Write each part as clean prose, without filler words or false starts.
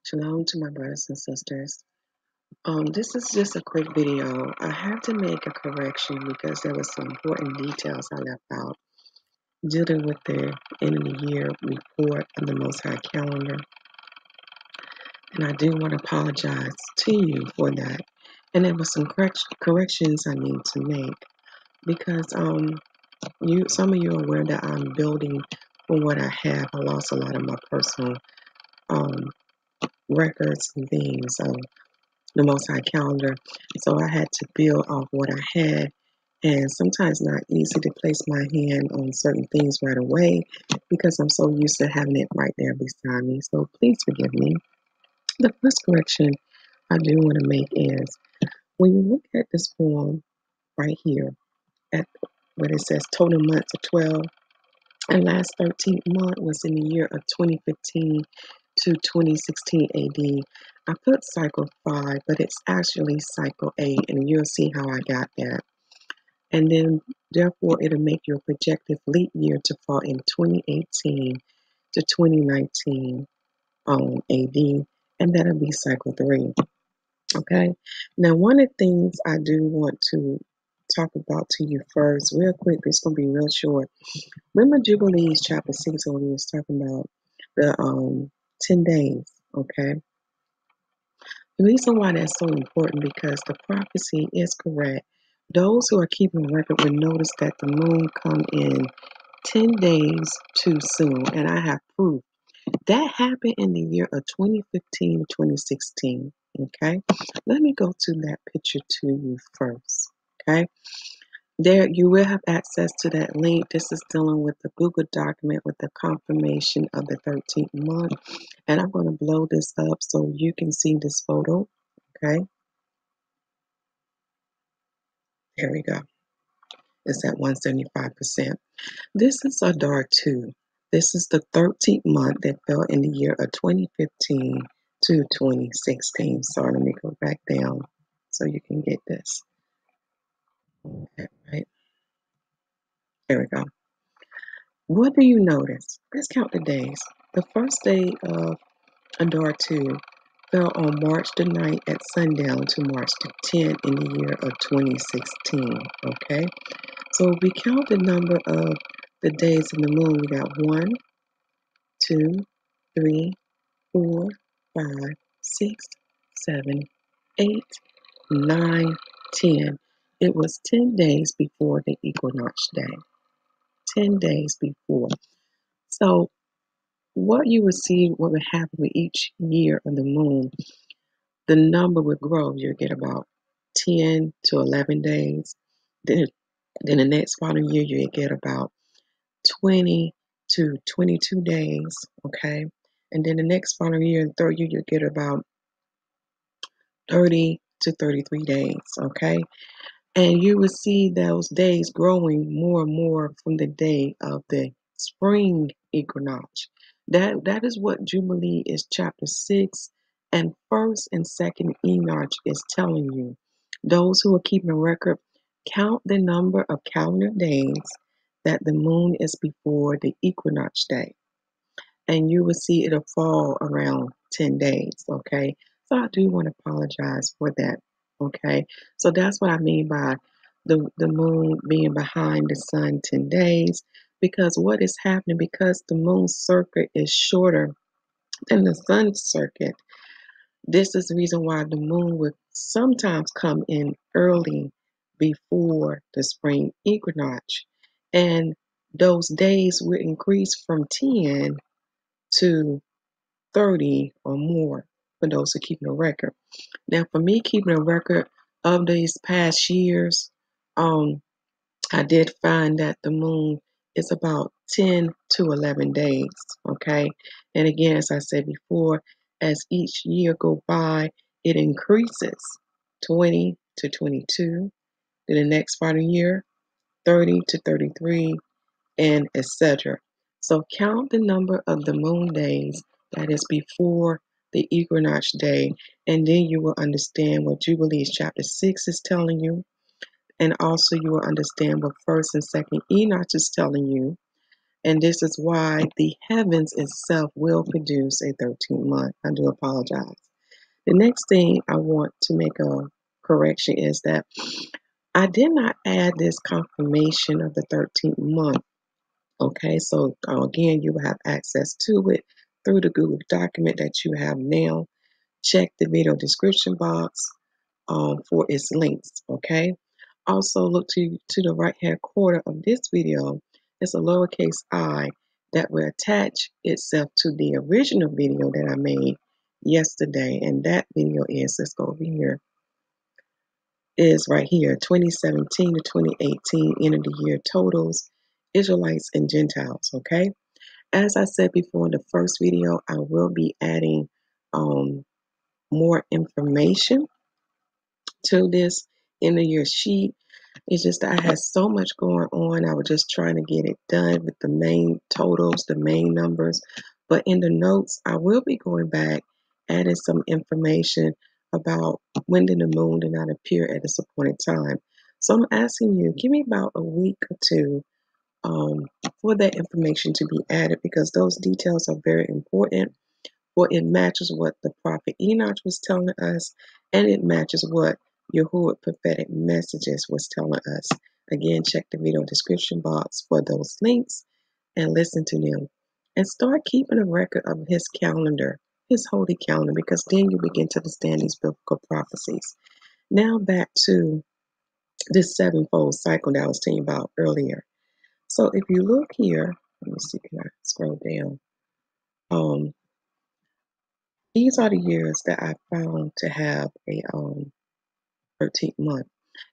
Shalom to my brothers and sisters. This is just a quick video. I have to make a correction because there were some important details I left out dealing with the end of the year report of the Most High calendar. And I do want to apologize to you for that. And there were some corrections I need to make because some of you are aware that I'm building from what I have. I lost a lot of my personal records and things. The Most High calendar. So I had to build off what I had, and sometimes not easy to place my hand on certain things right away because I'm so used to having it right there beside me. So please forgive me. The first correction I do want to make is when you look at this form right here at what it says total months of 12, and last 13th month was in the year of 2015 to 2016 AD. I put cycle 5, but it's actually cycle 8, and you'll see how I got that. And then, therefore, it'll make your projected leap year to fall in 2018 to 2019 AD, and that'll be cycle 3. Okay? Now, one of the things I do want to talk about to you first, real quick, it's going to be real short. Remember Jubilees chapter 6 when we was talking about the 10 days, okay? The reason why that's so important because the prophecy is correct. Those who are keeping record will notice that the moon come in 10 days too soon, and I have proof. That happened in the year of 2015 to 2016, okay? Let me go to that picture to you first, okay? There, you will have access to that link. This is dealing with the Google document with the confirmation of the 13th month. And I'm going to blow this up so you can see this photo. Okay. There we go. It's at 175%. This is Adar 2. This is the 13th month that fell in the year of 2015 to 2016. So let me go back down so you can get this. Okay, right. There we go. What do you notice? Let's count the days. The first day of Adar 2 fell on March the 9th at sundown to March the 10th in the year of 2016. Okay? So if we count the number of the days in the moon, we got 1, 2, 3, 4, 5, 6, 7, 8, 9, 10. It was 10 days before the equinox day. 10 days before. So what you would see, what would happen with each year of the moon, the number would grow. You'll get about 10 to 11 days. Then the next following year, you'll get about 20 to 22 days, okay? And then the next following year, the third year, you'll get about 30 to 33 days, okay? And you will see those days growing more and more from the day of the spring equinox. That is what Jubilee is chapter 6 and 1st and 2nd Enoch is telling you. Those who are keeping a record, count the number of calendar days that the moon is before the equinox day. And you will see it'll fall around 10 days, okay? So I do want to apologize for that, okay? So that's what I mean by the moon being behind the sun 10 days. Because what is happening, because the moon's circuit is shorter than the sun's circuit, this is the reason why the moon would sometimes come in early before the spring equinox. And those days would increase from 10 to 30 or more for those who keep a record. Now, for me, keeping a record of these past years, I did find that the moon is about 10 to 11 days, okay? And again, as I said before, as each year go by, it increases 20 to 22. Then the next following year, 30 to 33, and etc. So count the number of the moon days that is before the equinox day, and then you will understand what Jubilees chapter 6 is telling you, and also you will understand what 1st and 2nd Enoch is telling you, And this is why the heavens itself will produce a 13th month. I do apologize. The next thing I want to make a correction is that I did not add this confirmation of the 13th month. Okay, so again, you will have access to it through the Google document that you have now. Check the video description box for its links. Okay. Also, look to the right hand corner of this video. It's a lowercase I that will attach itself to the original video that I made yesterday. And that video is, let's go over here, is right here, 2017 to 2018 end of the year totals, Israelites and Gentiles. Okay. As I said before in the first video, I will be adding more information to this end of year sheet. It's just that I had so much going on. I was just trying to get it done with the main totals, the main numbers. But in the notes, I will be going back, adding some information about when did the moon did not appear at its appointed time. So I'm asking you, give me about a week or two for that information to be added, because those details are very important. Well, it matches what the prophet Enoch was telling us, and it matches what Yahuwah prophetic messages was telling us. Again, check the video description box for those links and listen to them. And start keeping a record of his calendar, his holy calendar, because then you begin to understand these biblical prophecies. Now back to this sevenfold cycle that I was telling you about earlier. So if you look here, let me see, can I scroll down? These are the years that I found to have a 13th month.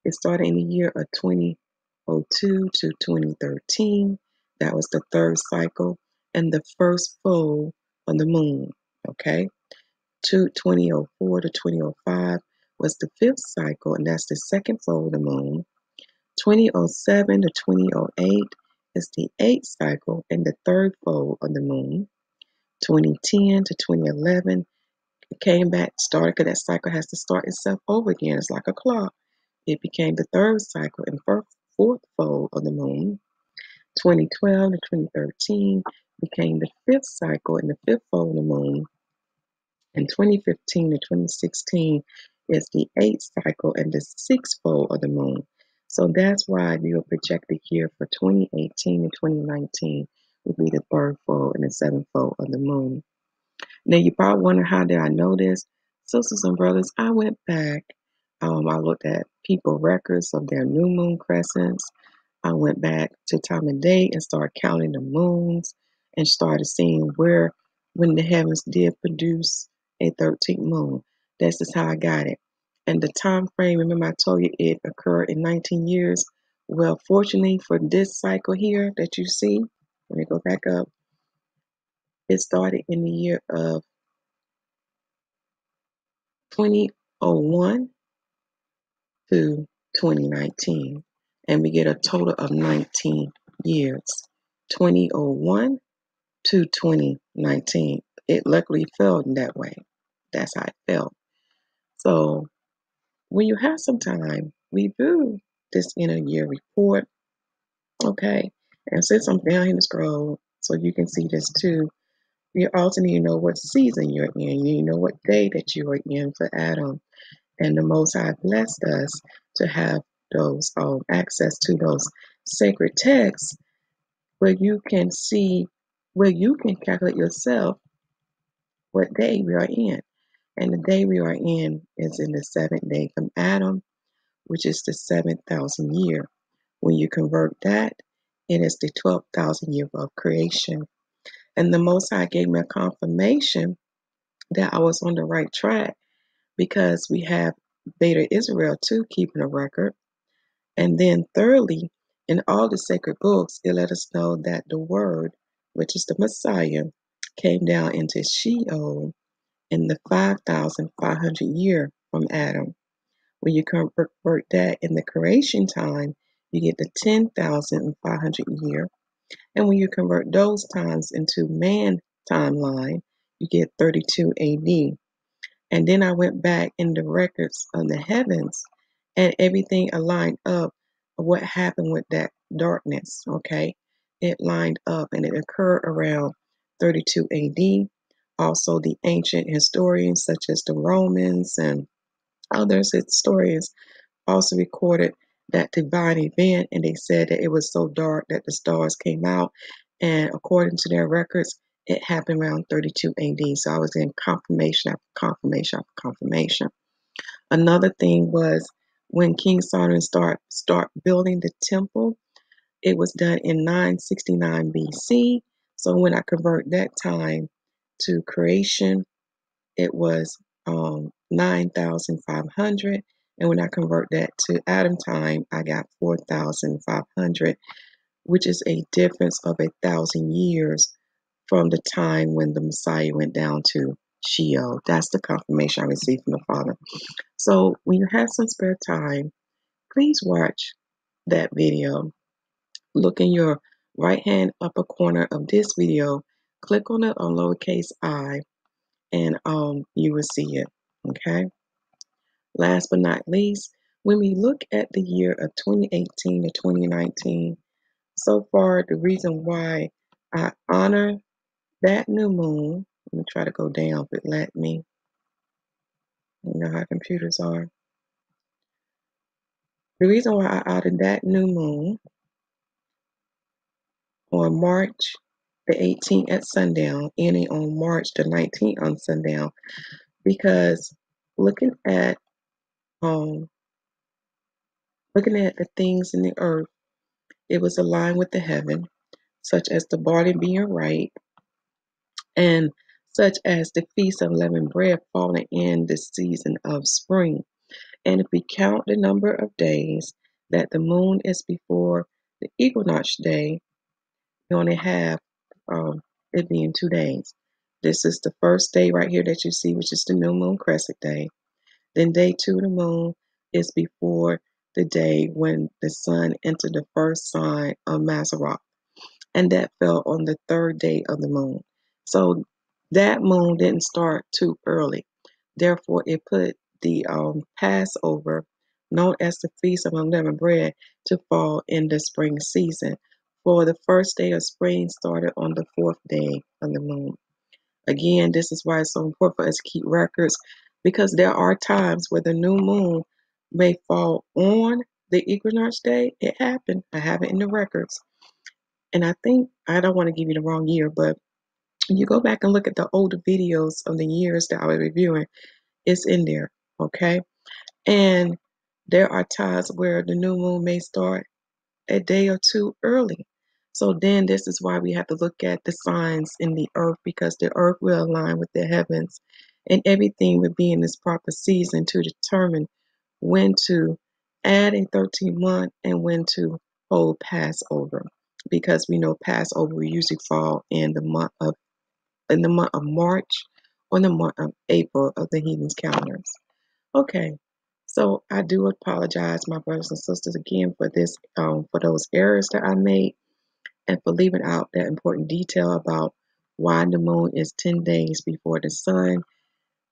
It started in the year of 2002 to 2013. That was the third cycle and the first full on the moon. Okay. 2004 to 2005 was the fifth cycle, and that's the second full of the moon. 2007 to 2008 is the eighth cycle and the third full of the moon. 2010 to 2011 came back, started, because that cycle has to start itself over again. It's like a clock. It became the third cycle and fourth fold of the moon. 2012 to 2013 became the fifth cycle and the fifth fold of the moon. And 2015 to 2016 is the eighth cycle and the sixth fold of the moon. So that's why you're projected here for 2018 and 2019 will be the third fold and the seventh fold of the moon. Now, you probably wonder, how did I know this? Sisters and brothers, I went back. I looked at people records of their new moon crescents. I went back to time and date and started counting the moons and started seeing when the heavens did produce a 13th moon. This is how I got it. And the time frame, remember I told you it occurred in 19 years. Well, fortunately for this cycle here that you see, let me go back up. It started in the year of 2001 to 2019, and we get a total of 19 years. 2001 to 2019. It luckily fell in that way. That's how it fell. So when you have some time, review this end of year report. Okay. And since I'm down here to scroll, so you can see this too, you also need to know what season you're in. You need to know what day that you are in for Adam. And the Most High blessed us to have those access to those sacred texts where you can see, where you can calculate yourself what day we are in. And the day we are in is in the seventh day from Adam, which is the 7,000 year. When you convert that, it is the 12,000 year of creation. And the Most High gave me a confirmation that I was on the right track, because we have Beta Israel too keeping a record. And then thirdly, in all the sacred books, it let us know that the Word, which is the Messiah, came down into Sheol in the 5,500 year from Adam. When you convert that in the creation time, you get the 10,500 year. And when you convert those times into man timeline, you get 32 AD. And then I went back in the records of the heavens, and everything aligned up what happened with that darkness, okay? it lined up, and it occurred around 32 AD. Also, the ancient historians, such as the Romans and others historians, also recorded that divine event, and they said that it was so dark that the stars came out. And according to their records, it happened around 32 AD. So I was in confirmation after confirmation after confirmation. Another thing was when King Solomon start building the temple. It was done in 969 BC. So when I convert that time to creation, it was 9,500. And when I convert that to Adam time, I got 4,500, which is a difference of 1,000 years from the time when the Messiah went down to Sheol. That's the confirmation I received from the Father. So when you have some spare time, please watch that video. Look in your right hand upper corner of this video, click on it on lowercase I, and you will see it. Okay. Last but not least, when we look at the year of 2018 to 2019, so far the reason why I honor that new moon, let me try to go down if it let me. You know how computers are. The reason why I honor that new moon on March the 18th at sundown, ending on March the 19th on sundown, because looking at um the things in the earth, it was aligned with the heaven, such as the barley being ripe, and such as the feast of unleavened bread falling in the season of spring. And if we count the number of days that the moon is before the equinox day, you only have it being 2 days. This is the first day right here that you see, which is the new moon crescent day. Then day 2 of the moon is before the day when the sun entered the first sign of Mazzaroth, and that fell on the 3rd day of the moon. So that moon didn't start too early. Therefore, it put the Passover, known as the Feast of Unleavened Bread, to fall in the spring season. For the first day of spring started on the 4th day of the moon. Again, this is why it's so important for us to keep records, because there are times where the new moon may fall on the equinox day. It happened. I have it in the records. And I think, I don't want to give you the wrong year, but you go back and look at the older videos of the years that I was reviewing, it's in there, okay? And there are times where the new moon may start a day or two early. So then this is why we have to look at the signs in the earth, because the earth will align with the heavens, and everything will be in this proper season to determine when to add a 13th month and when to hold Passover, because we know Passover will usually fall in the month of March or the month of April of the heathens calendars. Okay, so I do apologize, my brothers and sisters, again for this, for those errors that I made, and for leaving out that important detail about why the moon is 10 days before the sun,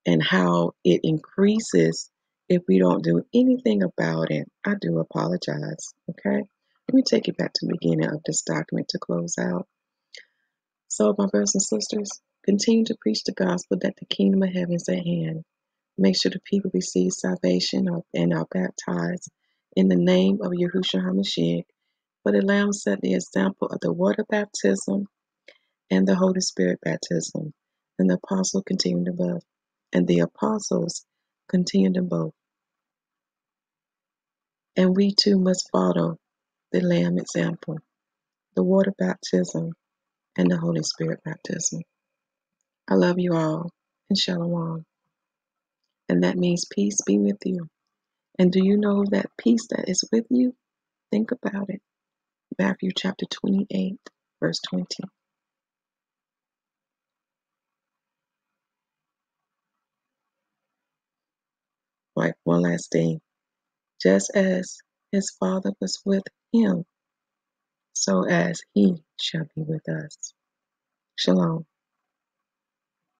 and how it increases if we don't do anything about it. I do apologize. Okay, let me take you back to the beginning of this document to close out. So, my brothers and sisters, continue to preach the gospel that the kingdom of heaven is at hand. Make sure the people receive salvation and are baptized in the name of Yahushua HaMashyach. For the Lamb set the example of the water baptism and the Holy Spirit baptism, and the apostles continued above. And the apostles continued in both. And we too must follow the Lamb example, the water baptism and the Holy Spirit baptism. I love you all, and Shalom. And that means peace be with you. And do you know that peace that is with you? Think about it. Matthew chapter 28, verse 20. Right, one last thing. Just as his Father was with him, so as he shall be with us. Shalom.